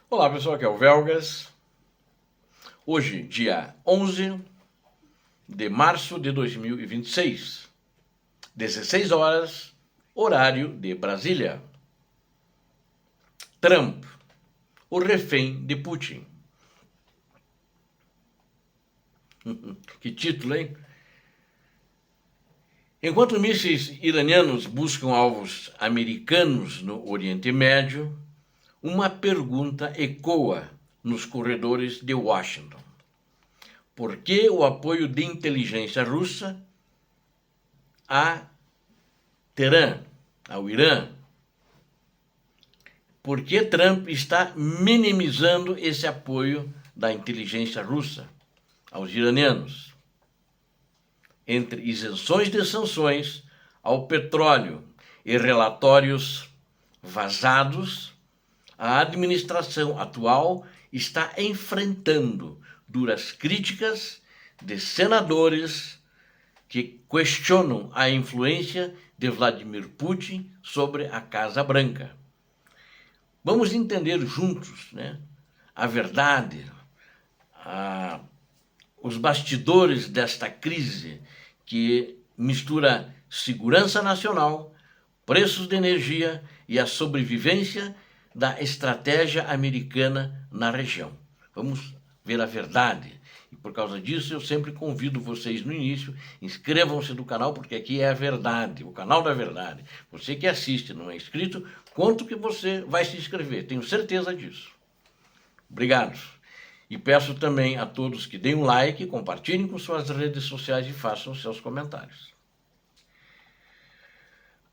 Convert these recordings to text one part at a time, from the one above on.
Olá pessoal, aqui é o Velgas. Hoje, dia 11 de março de 2026, 16 horas, horário de Brasília. Trump, o refém de Putin. Que título, hein? Enquanto mísseis iranianos buscam alvos americanos no Oriente Médio, uma pergunta ecoa nos corredores de Washington. Por que o apoio de inteligência russa a Teherã, ao Irã? Por que Trump está minimizando esse apoio da inteligência russa aos iranianos? Entre isenções de sanções ao petróleo e relatórios vazados, a administração atual está enfrentando duras críticas de senadores que questionam a influência de Vladimir Putin sobre a Casa Branca. Vamos entender juntos, né, a verdade, os bastidores desta crise que mistura segurança nacional, preços de energia e a sobrevivência da estratégia americana na região. Vamos ver a verdade. E por causa disso, eu sempre convido vocês no início, inscrevam-se no canal, porque aqui é a verdade, o canal da verdade. Você que assiste, não é inscrito, quanto que você vai se inscrever, tenho certeza disso. Obrigado. E peço também a todos que deem um like, compartilhem com suas redes sociais e façam seus comentários.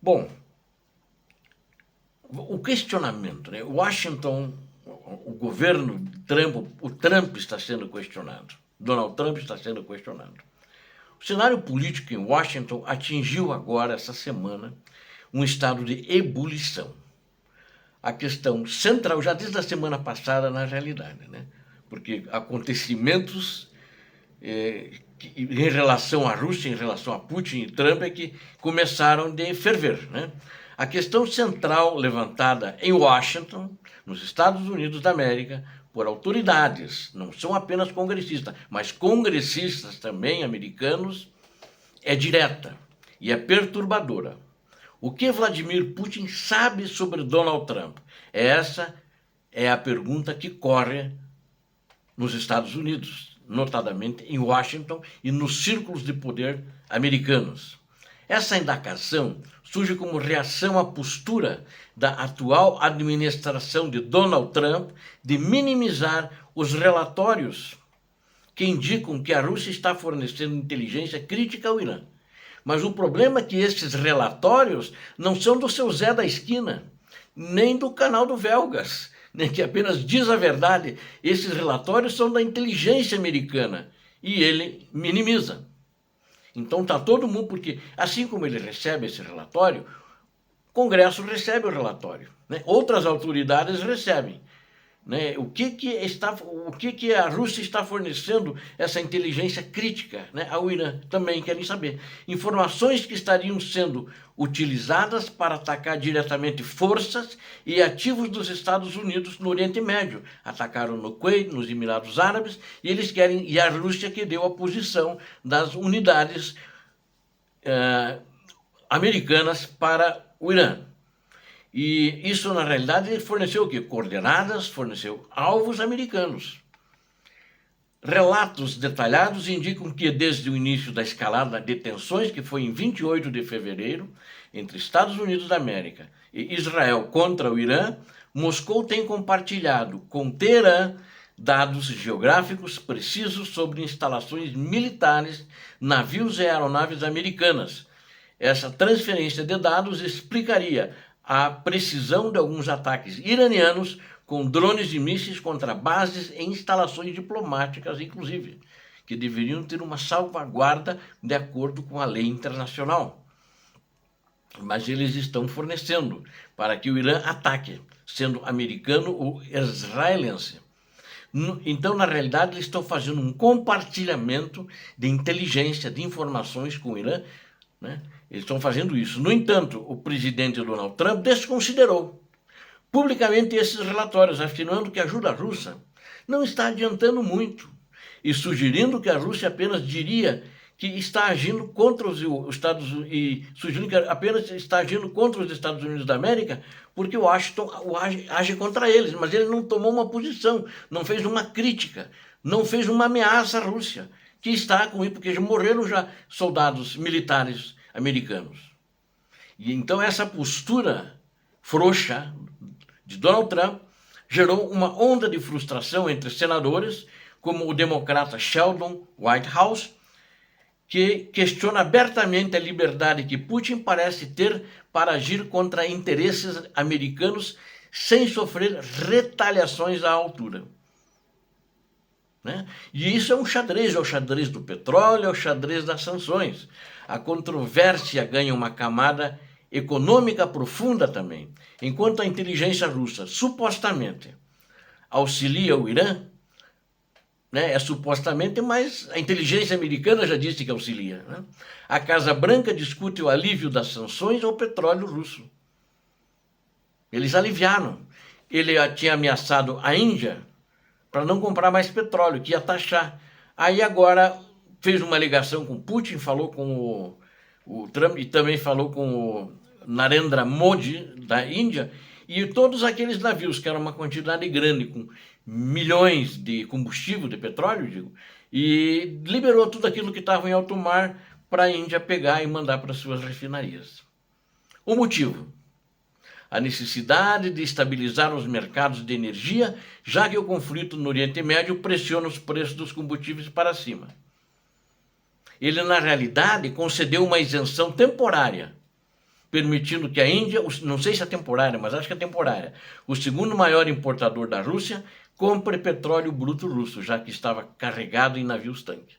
Bom, o questionamento, né? Washington, o governo Trump, o Trump está sendo questionado. Donald Trump está sendo questionado. O cenário político em Washington atingiu agora, essa semana, um estado de ebulição. A questão central, já desde a semana passada, na realidade, né? Porque acontecimentos em relação à Rússia, em relação a Putin e Trump, é que começaram de ferver, né? A questão central levantada em Washington, nos Estados Unidos da América, por autoridades, não são apenas congressistas, mas congressistas também americanos, é direta e é perturbadora. O que Vladimir Putin sabe sobre Donald Trump? Essa é a pergunta que corre nos Estados Unidos, notadamente em Washington e nos círculos de poder americanos. Essa indagação surge como reação à postura da atual administração de Donald Trump de minimizar os relatórios que indicam que a Rússia está fornecendo inteligência crítica ao Irã. Mas o problema é que esses relatórios não são do seu Zé da esquina, nem do canal do Velgas, né, que apenas diz a verdade. Esses relatórios são da inteligência americana e ele minimiza. Então está todo mundo, porque assim como ele recebe esse relatório, o Congresso recebe o relatório, né? Outras autoridades recebem. Né? O que a Rússia está fornecendo essa inteligência crítica, né, ao Irã? Também querem saber. Informações que estariam sendo utilizadas para atacar diretamente forças e ativos dos Estados Unidos no Oriente Médio. Atacaram no Kuwait, nos Emirados Árabes, e a Rússia que deu a posição das unidades americanas para o Irã. E isso, na realidade, forneceu o quê? Coordenadas, forneceu alvos americanos. Relatos detalhados indicam que, desde o início da escalada de tensões, que foi em 28 de fevereiro, entre Estados Unidos da América e Israel contra o Irã, Moscou tem compartilhado com Teherã dados geográficos precisos sobre instalações militares, navios e aeronaves americanas. Essa transferência de dados explicaria a precisão de alguns ataques iranianos com drones e mísseis contra bases e instalações diplomáticas, inclusive, que deveriam ter uma salvaguarda de acordo com a lei internacional. Mas eles estão fornecendo para que o Irã ataque, sendo americano ou israelense. Então, na realidade, eles estão fazendo um compartilhamento de inteligência, de informações com o Irã, né? Eles estão fazendo isso. No entanto, o presidente Donald Trump desconsiderou, publicamente esses relatórios, afirmando que a ajuda russa não está adiantando muito e sugerindo que a Rússia apenas diria que está agindo contra os Estados e sugerindo que apenas está agindo contra os Estados Unidos da América porque o Washington age contra eles, mas ele não tomou uma posição, não fez uma crítica, não fez uma ameaça à Rússia, que está com isso, porque já morreram já soldados militares americanos. E então essa postura frouxa de Donald Trump gerou uma onda de frustração entre senadores, como o democrata Sheldon Whitehouse, que questiona abertamente a liberdade que Putin parece ter para agir contra interesses americanos sem sofrer retaliações à altura. Né? E isso é um xadrez, é o xadrez do petróleo, é o xadrez das sanções. A controvérsia ganha uma camada econômica profunda também, enquanto a inteligência russa supostamente auxilia o Irã, né? É supostamente, mas a inteligência americana já disse que auxilia. Né? A Casa Branca discute o alívio das sanções ao petróleo russo. Eles aliviaram. Ele tinha ameaçado a Índia para não comprar mais petróleo, que ia taxar. Aí agora fez uma ligação com Putin, falou com o Trump e também falou com o Narendra Modi, da Índia, e todos aqueles navios, que era uma quantidade grande, com milhões de combustível, de petróleo, digo, e liberou tudo aquilo que estava em alto mar para a Índia pegar e mandar para suas refinarias. O motivo? A necessidade de estabilizar os mercados de energia, já que o conflito no Oriente Médio pressiona os preços dos combustíveis para cima. Ele, na realidade, concedeu uma isenção temporária, permitindo que a Índia, não sei se é temporária, mas acho que é temporária, o segundo maior importador da Rússia, compre petróleo bruto russo, já que estava carregado em navios-tanque.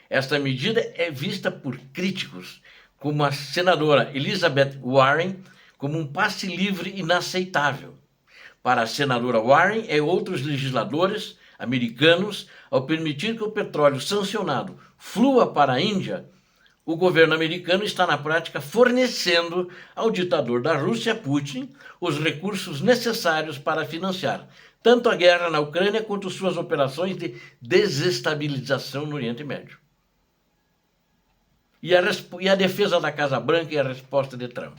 Esta medida é vista por críticos, como a senadora Elizabeth Warren, como um passe livre inaceitável. Para a senadora Warren e outros legisladores americanos, ao permitir que o petróleo sancionado flua para a Índia, o governo americano está na prática fornecendo ao ditador da Rússia, Putin, os recursos necessários para financiar tanto a guerra na Ucrânia quanto suas operações de desestabilização no Oriente Médio. E a defesa da Casa Branca e a resposta de Trump.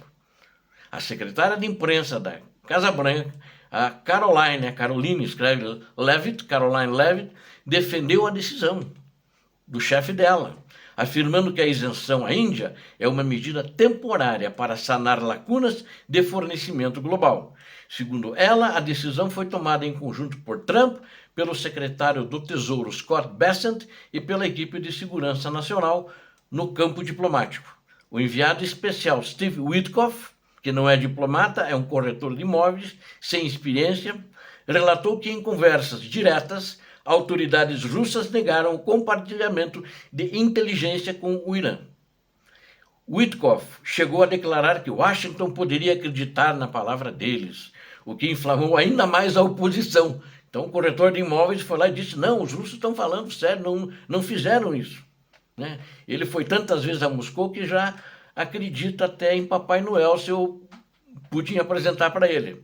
A secretária de imprensa da Casa Branca, a Caroline Levitt, defendeu a decisão do chefe dela, afirmando que a isenção à Índia é uma medida temporária para sanar lacunas de fornecimento global. Segundo ela, a decisão foi tomada em conjunto por Trump, pelo secretário do Tesouro Scott Bessent e pela equipe de segurança nacional no campo diplomático. O enviado especial Steve Witkoff, que não é diplomata, é um corretor de imóveis, sem experiência, relatou que em conversas diretas, autoridades russas negaram o compartilhamento de inteligência com o Irã. Witkoff chegou a declarar que Washington poderia acreditar na palavra deles, o que inflamou ainda mais a oposição. Então o corretor de imóveis foi lá e disse, não, os russos estão falando sério, não fizeram isso. Né? Ele foi tantas vezes a Moscou que já acredita até em Papai Noel se o Putin apresentar para ele.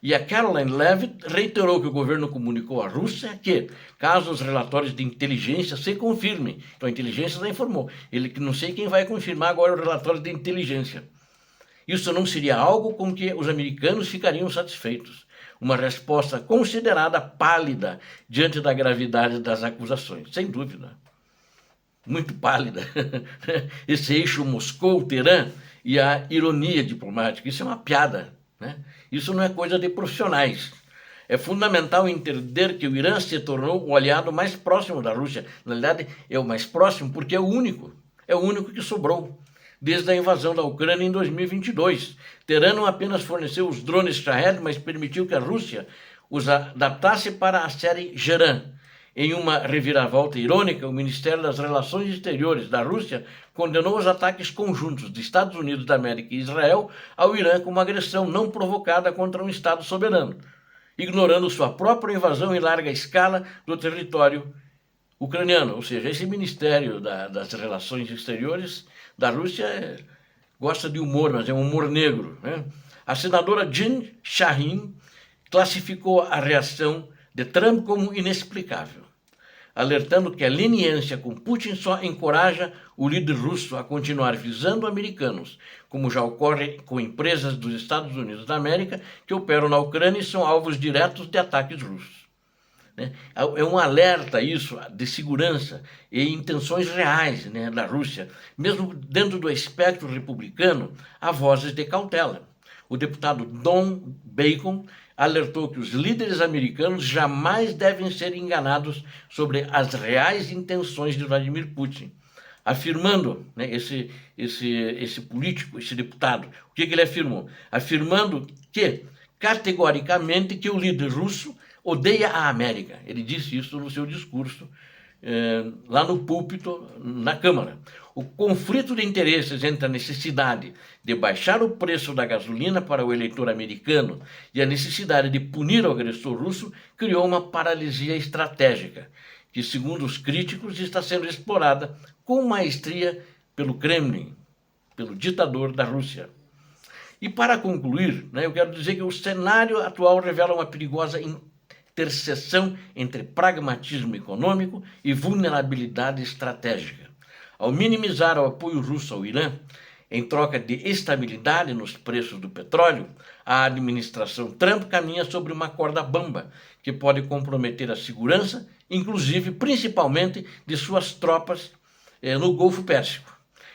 E a Caroline Levitt reiterou que o governo comunicou à Rússia que, caso os relatórios de inteligência se confirmem, então a inteligência já informou, ele que não sei quem vai confirmar agora o relatório de inteligência. Isso não seria algo com que os americanos ficariam satisfeitos. Uma resposta considerada pálida diante da gravidade das acusações, sem dúvida. Muito pálida. Esse eixo Moscou-Teherã e a ironia diplomática, isso é uma piada, né? Isso não é coisa de profissionais. É fundamental entender que o Irã se tornou o aliado mais próximo da Rússia. Na realidade, é o mais próximo porque é o único que sobrou desde a invasão da Ucrânia em 2022. Teherã não apenas forneceu os drones Shahed, mas permitiu que a Rússia os adaptasse para a série Geran. Em uma reviravolta irônica, o Ministério das Relações Exteriores da Rússia condenou os ataques conjuntos de Estados Unidos da América e Israel ao Irã como uma agressão não provocada contra um Estado soberano, ignorando sua própria invasão em larga escala do território ucraniano. Ou seja, esse Ministério das Relações Exteriores da Rússia gosta de humor, mas é um humor negro, né? A senadora Jean Shaheen classificou a reação de Trump como inexplicável, alertando que a leniência com Putin só encoraja o líder russo a continuar visando americanos, como já ocorre com empresas dos Estados Unidos da América que operam na Ucrânia e são alvos diretos de ataques russos. É um alerta isso de segurança e intenções reais, da Rússia. Mesmo dentro do espectro republicano, há vozes de cautela. O deputado Don Bacon alertou que os líderes americanos jamais devem ser enganados sobre as reais intenções de Vladimir Putin, afirmando, esse político, esse deputado, o que ele afirmou? Afirmando que, categoricamente, que o líder russo odeia a América. Ele disse isso no seu discurso lá no púlpito, na Câmara. O conflito de interesses entre a necessidade de baixar o preço da gasolina para o eleitor americano e a necessidade de punir o agressor russo criou uma paralisia estratégica, que, segundo os críticos, está sendo explorada com maestria pelo Kremlin, pelo ditador da Rússia. E para concluir, eu quero dizer que o cenário atual revela uma perigosa interseção entre pragmatismo econômico e vulnerabilidade estratégica. Ao minimizar o apoio russo ao Irã, em troca de estabilidade nos preços do petróleo, a administração Trump caminha sobre uma corda bamba, que pode comprometer a segurança, inclusive, principalmente, de suas tropas no Golfo Pérsico.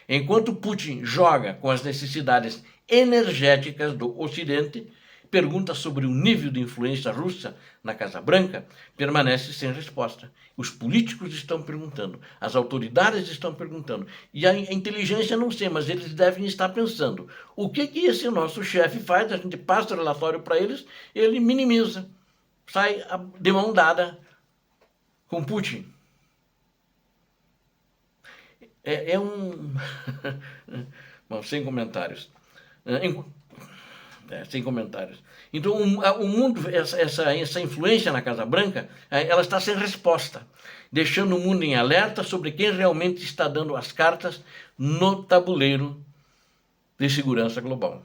Enquanto Putin joga com as necessidades energéticas do Ocidente, pergunta sobre o nível de influência russa na Casa Branca permanece sem resposta. Os políticos estão perguntando, as autoridades estão perguntando, e a inteligência não sei, mas eles devem estar pensando. O que esse nosso chefe faz? A gente passa o relatório para eles, ele minimiza, sai de mão dada com Putin. Bom, sem comentários. Sem comentários. Então, o mundo, essa influência na Casa Branca, ela está sem resposta, deixando o mundo em alerta sobre quem realmente está dando as cartas no tabuleiro de segurança global.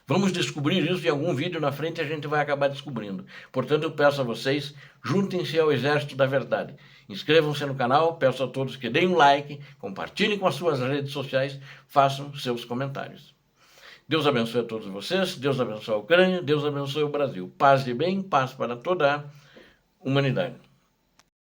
Vamos descobrir isso em algum vídeo na frente, a gente vai acabar descobrindo. Portanto, eu peço a vocês, juntem-se ao Exército da Verdade. Inscrevam-se no canal, peço a todos que deem um like, compartilhem com as suas redes sociais, façam seus comentários. Deus abençoe a todos vocês, Deus abençoe a Ucrânia, Deus abençoe o Brasil. Paz e bem, paz para toda a humanidade.